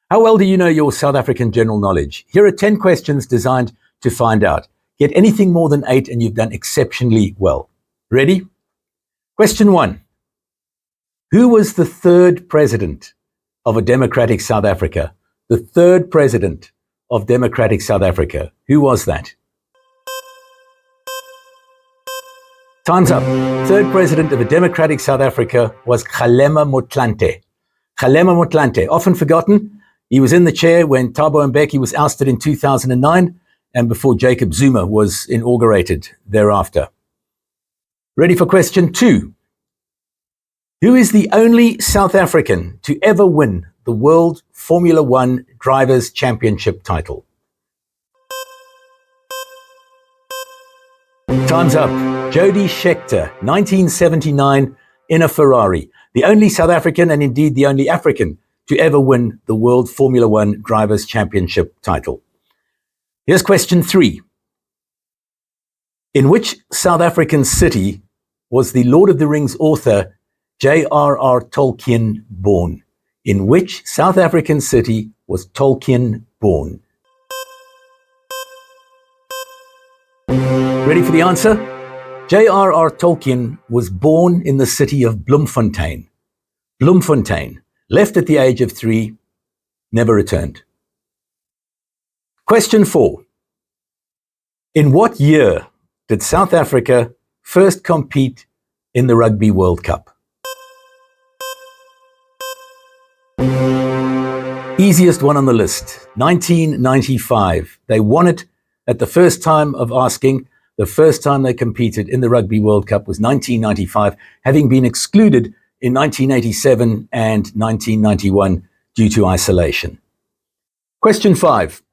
How well do you know your South African general knowledge? Here are 10 questions designed to find out. Get anything more than 8 and you've done exceptionally well. Ready? Question 1. Who was the third president of a democratic South Africa? The third president of democratic South Africa. Who was that? Time's up. Third president of a democratic South Africa was Kgalema Motlanthe. Kgalema Motlanthe, often forgotten. He was in the chair when Thabo Mbeki was ousted in 2009 and before Jacob Zuma was inaugurated thereafter. Ready for question 2. Who is the only South African to ever win the World Formula One Drivers' Championship title? Time's up. Jody Scheckter, 1979, in a Ferrari. The only South African and indeed the only African to ever win the World Formula One Drivers' Championship title. Here's question 3. In which South African city was the Lord of the Rings author J.R.R. Tolkien born? In which South African city was Tolkien born? Ready for the answer? J.R.R. Tolkien was born in the city of Bloemfontein. Bloemfontein, left at the age of 3, never returned. Question 4. In what year did South Africa first compete in the Rugby World Cup? Easiest one on the list, 1995. They won it at the first time of asking. The first time they competed in the Rugby World Cup was 1995, having been excluded in 1987 and 1991 due to isolation. Question 5.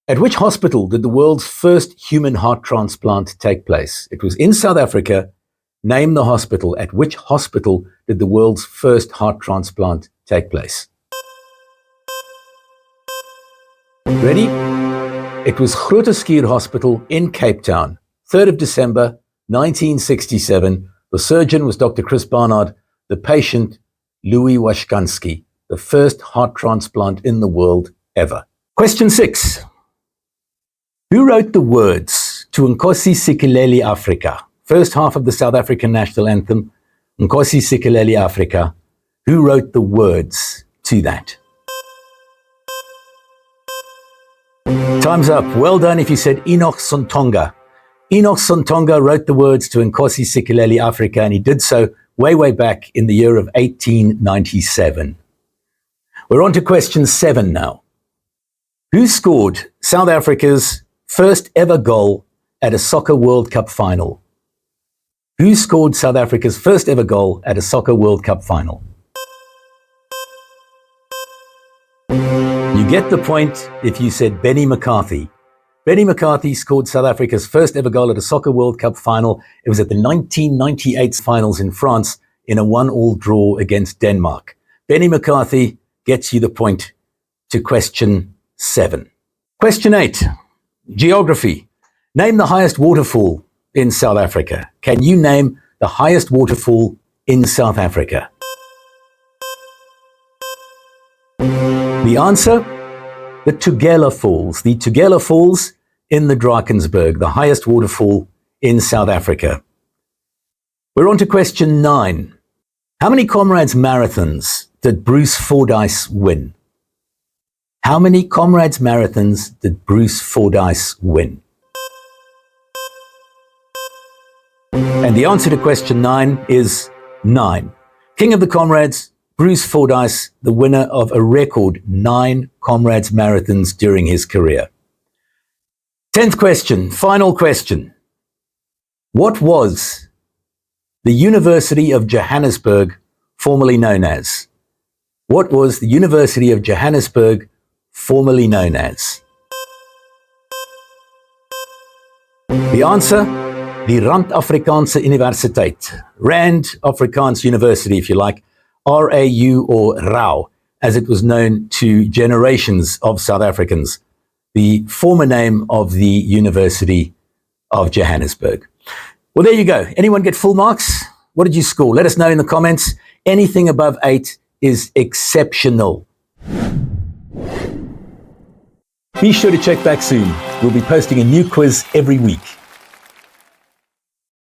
At which hospital did the world's first human heart transplant take place? It was in South Africa. Name the hospital. At which hospital did the world's first heart transplant take place? Ready? It was Groote Schuur Hospital in Cape Town, 3rd of December, 1967. The surgeon was Dr. Chris Barnard, the patient, Louis Washkansky, the first heart transplant in the world ever. Question 6. Who wrote the words to Nkosi Sikelel' Afrika? First half of the South African national anthem, Nkosi Sikelel' Afrika. Who wrote the words to that? Time's up. Well done if you said Enoch Sontonga. Enoch Sontonga wrote the words to Nkosi Sikelel' Afrika, and he did so way back in the year of 1897. We're on to question 7 now. Who scored South Africa's first ever goal at a Soccer World Cup final? Who scored South Africa's first ever goal at a Soccer World Cup final? You get the point if you said Benny McCarthy. Benny McCarthy scored South Africa's first ever goal at a Soccer World Cup final. It was at the 1998 finals in France in a 1-1 draw against Denmark. Benny McCarthy gets you the point to question 7. Question 8. Geography. Name the highest waterfall in South Africa. Can you name the highest waterfall in South Africa? The answer? The Tugela Falls. The Tugela Falls in the Drakensberg, the highest waterfall in South Africa. We're on to question 9. How many Comrades Marathons did Bruce Fordyce win? How many Comrades Marathons did Bruce Fordyce win? And the answer to question 9 is 9. King of the Comrades, Bruce Fordyce, the winner of a record 9 Comrades Marathons during his career. 10th question, final question. What was the University of Johannesburg formerly known as? What was the University of Johannesburg formerly known as? The answer? The Rand Afrikaanse Universiteit. Rand Afrikaans University, if you like. RAU or RAU, as it was known to generations of South Africans, the former name of the University of Johannesburg. Well, there you go. Anyone get full marks? What did you score? Let us know in the comments. Anything above 8 is exceptional. Be sure to check back soon. We'll be posting a new quiz every week.